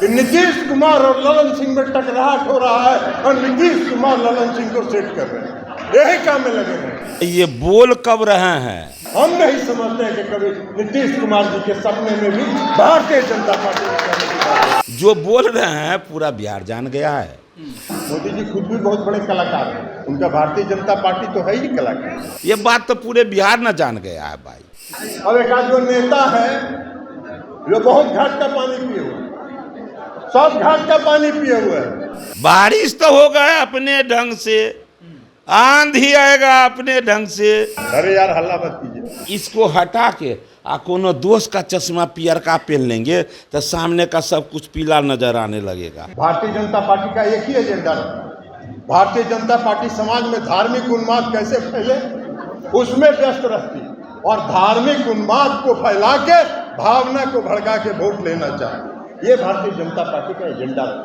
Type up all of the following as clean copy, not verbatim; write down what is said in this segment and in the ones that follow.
कि नीतीश कुमार और ललन सिंह में टकराहट हो रहा है और नीतीश कुमार ललन सिंह को सेट कर रहे हैं, यही काम में लगे हैं। ये बोल कब रहे हैं? हम नहीं समझते हैं कि कभी नीतीश कुमार जी के सपने में भी भारतीय जनता पार्टी में करने की बात। जो बोल रहे हैं पूरा बिहार जान गया है। मोदी जी खुद भी बहुत बड़े कलाकार हैं, उनका भारतीय जनता पार्टी तो है ही कलाकार। ये बात तो पूरे बिहार न जान गया है भाई। अब एक आध जो नेता है जो बहुत घाट का पानी पिए हुए, सब घाट का पानी पिए हुए है। बारिश तो होगा अपने ढंग से, आंधी आएगा अपने ढंग से। अरे यार हल्ला मत कीजिए। इसको हटा के कोनो दोस्त का चश्मा पियर का पहन लेंगे तो सामने का सब कुछ पीला नजर आने लगेगा। भारतीय जनता पार्टी का एक ही एजेंडा है, भारतीय जनता पार्टी समाज में धार्मिक उन्माद कैसे फैले उसमें व्यस्त रहती है और धार्मिक उन्माद को फैला के भावना को भड़का के वोट लेना चाहे, ये भारतीय जनता पार्टी का एजेंडा है।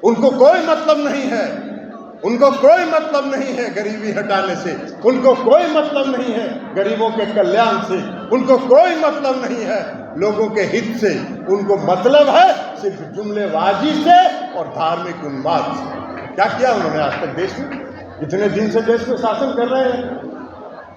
उनको कोई मतलब नहीं है, उनको कोई मतलब नहीं है गरीबी हटाने से, उनको कोई मतलब नहीं है गरीबों के कल्याण से, उनको कोई मतलब नहीं है लोगों के हित से, उनको मतलब है सिर्फ जुमलेबाजी से और धार्मिक उन्माद से। क्या किया उन्होंने आज तक देश में? इतने दिन से देश में शासन कर रहे हैं,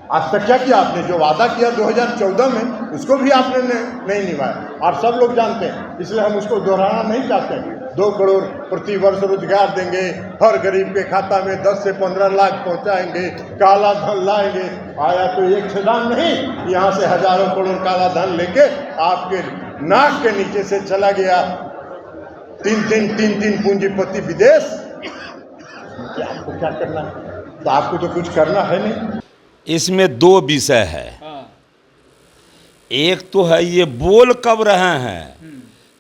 आज तक क्या किया आपने? जो वादा किया 2014 में उसको भी आपने नहीं निभाया। आप सब लोग जानते हैं, इसलिए हम उसको दोहराना नहीं चाहते। 2 करोड़ प्रति वर्ष रोजगार देंगे, हर गरीब के खाता में 10 से 15 लाख पहुंचाएंगे, काला धन लाएंगे। आया तो एक छलांग नहीं, यहाँ से हजारों करोड़ काला धन लेके आपके नाक के नीचे से चला गया। 3 पूंजीपति विदेश। आपको क्या करना है? तो आपको तो कुछ करना है नहीं। इसमें 2 विषय है। एक तो है ये बोल कब रहे हैं,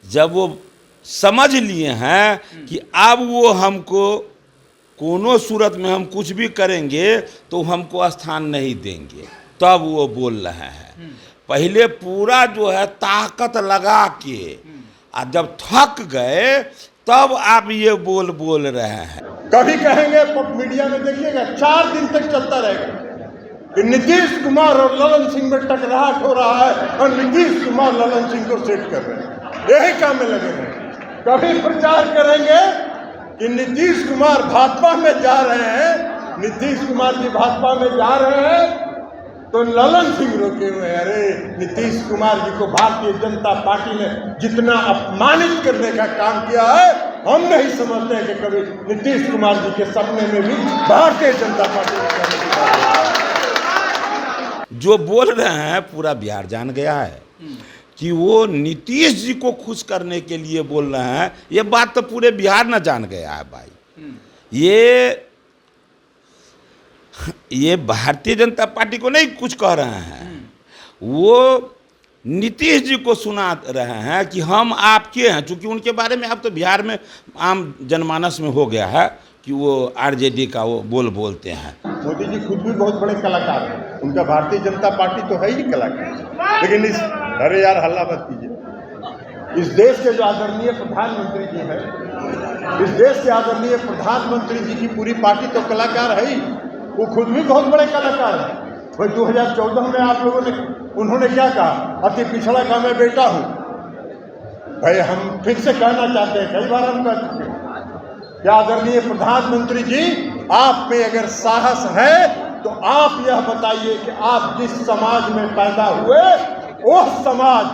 जब वो समझ लिए हैं कि अब वो हमको कोनो सूरत में हम कुछ भी करेंगे तो हमको स्थान नहीं देंगे, तब वो बोल रहे हैं। पहले पूरा जो है ताकत लगा के और जब थक गए तब आप ये बोल रहे हैं। कभी कहेंगे मीडिया में, देखिएगा 4 दिन तक चलता रहेगा कि नीतीश कुमार और ललन सिंह में टकराहट हो रहा है और नीतीश कुमार ललन सिंह को सेट कर रहे हैं, यही काम में लगे हैं। कभी प्रचार करेंगे कि नीतीश कुमार भाजपा में जा रहे हैं, नीतीश कुमार जी भाजपा में जा रहे हैं तो ललन सिंह रोके हुए हैं। अरे नीतीश कुमार जी को भारतीय जनता पार्टी ने जितना अपमानित करने का काम किया है, हम नहीं समझते हैं कि कभी नीतीश कुमार जी के सपने में भी भारतीय जनता पार्टी में करने की बात। जो बोल रहे हैं पूरा बिहार जान गया है कि वो नीतीश जी को खुश करने के लिए बोल रहे हैं। ये बात तो पूरे बिहार न जान गया है भाई। ये भारतीय जनता पार्टी को नहीं कुछ कह रहे हैं, वो नीतीश जी को सुना रहे हैं कि हम आपके हैं। चूंकि उनके बारे में अब तो बिहार में आम जनमानस में हो गया है कि वो आरजेडी का वो बोलते हैं। मोदी जी खुद भी बहुत बड़े कलाकार हैं, उनका भारतीय जनता पार्टी तो है ही कलाकार। लेकिन अरे यार हल्ला मत कीजिए। इस देश के जो आदरणीय प्रधानमंत्री जी हैं, इस देश के आदरणीय प्रधानमंत्री जी की पूरी पार्टी तो कलाकार है ही, वो खुद भी बहुत बड़े कलाकार हैं। भाई 2014 में आप लोगों ने, उन्होंने क्या कहा? अति पिछड़ा का मैं बेटा हूँ। भाई हम फिर से कहना चाहते हैं, कई बार हम कह चुके हैं, क्या आदरणीय प्रधानमंत्री जी आप में अगर साहस है तो आप यह बताइए कि आप जिस समाज में पैदा हुए वो समाज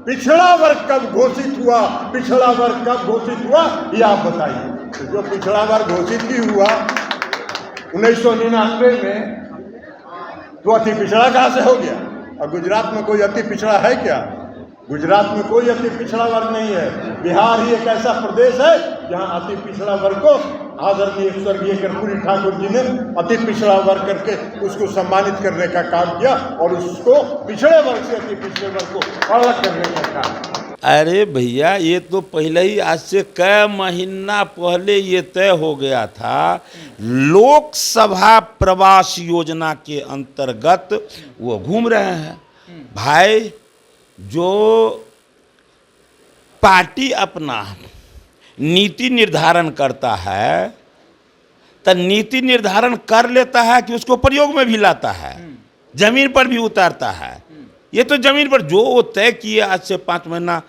पिछड़ा वर्ग कब घोषित हुआ, पिछड़ा वर्ग कब घोषित हुआ, ये आप बताइए। तो जो पिछड़ा वर्ग घोषित ही हुआ 1999 में, तो अति पिछड़ा कहाँ से हो गया? और गुजरात में कोई अति पिछड़ा है क्या? गुजरात में कोई अति पिछड़ा वर्ग नहीं है। बिहार ही एक ऐसा प्रदेश है जहाँ अति पिछड़ा वर्ग को आदरणीय स्वर्गीय कर्पूरी ठाकुर जी ने अति पिछड़ा वर्ग करके उसको सम्मानित करने का काम किया और उसको पिछड़े वर्ग से अति पिछड़े वर्ग को अलग करने का काम। अरे भैया ये तो पहले ही, आज से कई महीना पहले ये तय हो गया था। लोकसभा प्रवास योजना के अंतर्गत वो घूम रहे हैं भाई। जो पार्टी अपना नीति निर्धारण करता है तो नीति निर्धारण कर लेता है कि उसको प्रयोग में भी लाता है, जमीन पर भी उतारता है। ये तो जमीन पर जो वो तय किए आज से 5 महीना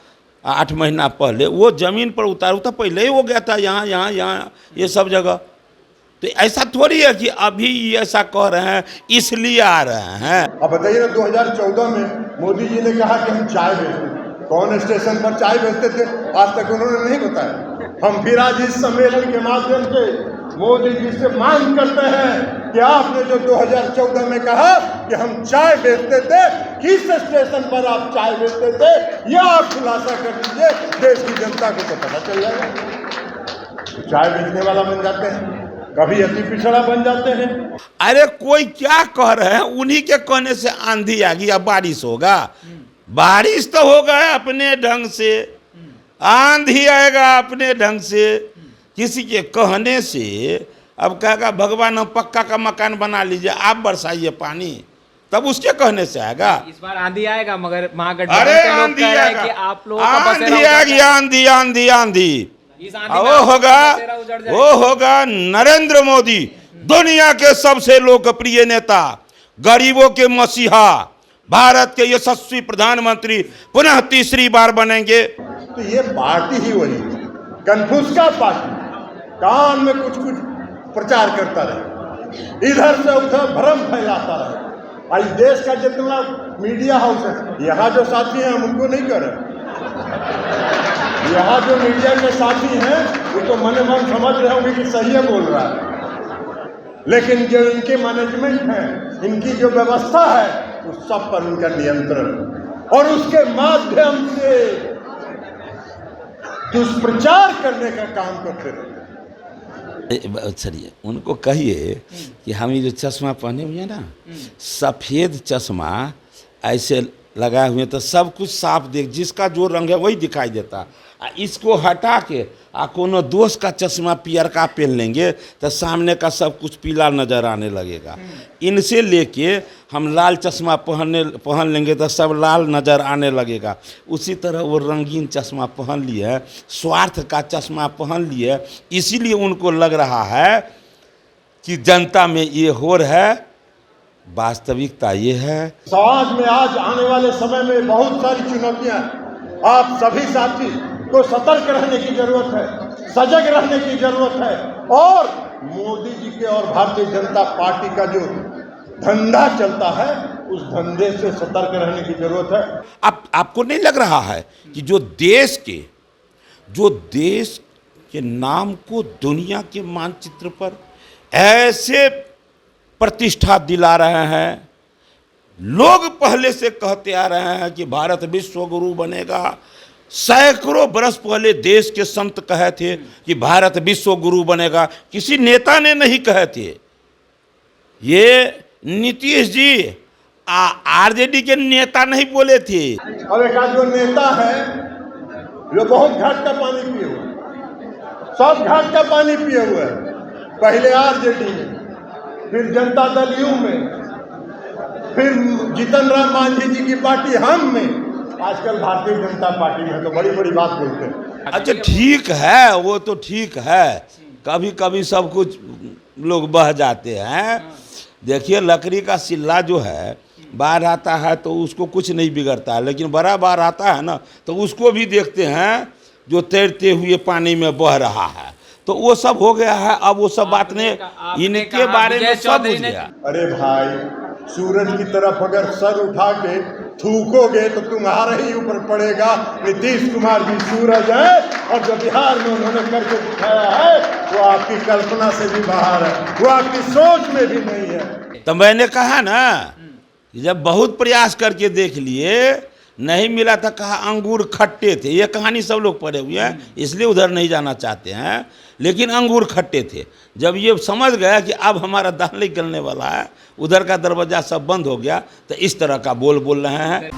8 महीना पहले वो ज़मीन पर उतारू था, पहले ही हो गया था यहाँ यहाँ यहाँ ये सब जगह। तो ऐसा थोड़ी है कि अभी ये ऐसा कह रहे हैं इसलिए आ रहे हैं। अब बताइए ना, 2014 में मोदी जी ने कहा कि हम चाय बेचते, कौन स्टेशन पर चाय बेचते थे आज तक उन्होंने नहीं बताया। हम फिर आज इस सम्मेलन के माध्यम से मोदी जी से मांग करते हैं कि आपने जो 2014 में कहा कि हम चाय बेचते थे, किस स्टेशन पर आप चाय बेचते थे, यह आप खुलासा कर दीजिए, देश की जनता को तो पता चल जाएगा। चाय बेचने वाला बन जाते हैं, कभी अति पिछड़ा बन जाते हैं। अरे कोई क्या कह रहे हैं, उन्हीं के कहने से आंधी आ गई, अब बारिश होगा। बारिश तो होगा अपने ढंग से, आंधी आएगा अपने ढंग से, किसी के कहने से। अब कहेगा भगवान हम पक्का का मकान बना लीजिए, आप बरसाइए पानी, तब उसके कहने से आएगा। इस बार आंधी आएगा, मगर अरे आंधी आएगा, आंधी आएगी, आंधी आंधी आंधी वो होगा नरेंद्र मोदी, दुनिया के सबसे लोकप्रिय नेता, गरीबों के मसीहा, भारत के यशस्वी प्रधानमंत्री पुनः तीसरी बार बनेंगे। तो ये पार्टी ही वही कन्फ्यूज का पार्टी, कान में कुछ कुछ प्रचार करता रहे, इधर से उधर भ्रम फैलाता रहे। आज देश का जितना मीडिया हाउस है, यहाँ जो साथी हैं हम उनको नहीं कर रहे, यहाँ जो मीडिया के साथी हैं वो तो मन मन समझ रहे होंगे कि सही है बोल रहा है, लेकिन जो इनके मैनेजमेंट है, इनकी जो व्यवस्था है, उस सब पर उनका नियंत्रण, और उसके माध्यम से दुष्प्रचार करने का काम करते रहते। चलिए उनको कहिए कि हम ये जो चश्मा पहने हुए हैं ना, सफ़ेद चश्मा ऐसे लगाए हुए तो सब कुछ साफ देख, जिसका जो रंग है वही दिखाई देता। इसको हटा के कोनो दोस्त का चश्मा पियर का पहन लेंगे तो सामने का सब कुछ पीला नजर आने लगेगा। इनसे लेके हम लाल चश्मा पहन लेंगे तो सब लाल नज़र आने लगेगा। उसी तरह वो रंगीन चश्मा पहन लिए, स्वार्थ का चश्मा पहन लिए, इसीलिए उनको लग रहा है कि जनता में ये हो रहा है। वास्तविकता ये है, समाज में आज आने वाले समय में बहुत सारी चुनौतियां, आप सभी साथी को सतर्क रहने की जरूरत है, सजग रहने की जरूरत है, और मोदी जी के और भारतीय जनता पार्टी का जो धंधा चलता है उस धंधे से सतर्क रहने की जरूरत है। आपको नहीं लग रहा है कि जो देश के नाम को दुनिया के मानचित्र पर ऐसे प्रतिष्ठा दिला रहे हैं, लोग पहले से कहते आ रहे हैं कि भारत विश्व गुरु बनेगा। सैकड़ों बरस पहले देश के संत कहे थे कि भारत विश्व गुरु बनेगा, किसी नेता ने नहीं कहे थे। ये नीतीश जी आरजेडी के नेता नहीं बोले थे। अब एक जो नेता है जो बहुत घाट का पानी पिए हुए, सब घाट का पानी पिए हुए, पहले आरजेडी में, फिर जनता दल यू में, फिर जीतन राम मांझी जी की पार्टी हम में, आजकल भारतीय जनता पार्टी में, तो बड़ी बड़ी बात बोलते हैं। अच्छा ठीक है, वो तो ठीक है, कभी कभी सब कुछ लोग बह जाते हैं। देखिए लकड़ी का सिल्ला जो है, बाढ़ आता है तो उसको कुछ नहीं बिगड़ता है, लेकिन बड़ा बाढ़ आता है ना तो उसको भी देखते हैं जो तैरते हुए पानी में बह रहा है। तो वो सब हो गया है, अब वो सब बात ने इनके बारे में सब बुझ गया। अरे भाई, सूरज की तरफ अगर सर उठा के थूकोगे तो तुम्हारे ही ऊपर पड़ेगा। नीतीश कुमार भी सूरज है, और जो बिहार में उन्होंने करके दिखाया है वो आपकी कल्पना से भी बाहर है, वो आपकी सोच में भी नहीं है। तो मैंने कहा ना, जब बहुत प्रयास करके देख लिए नहीं मिला था, कहा अंगूर खट्टे थे। ये कहानी सब लोग पढ़े हुए हैं, इसलिए उधर नहीं जाना चाहते हैं, लेकिन अंगूर खट्टे थे। जब ये समझ गया कि अब हमारा दाल निकलने वाला है, उधर का दरवाजा सब बंद हो गया, तो इस तरह का बोल रहे हैं।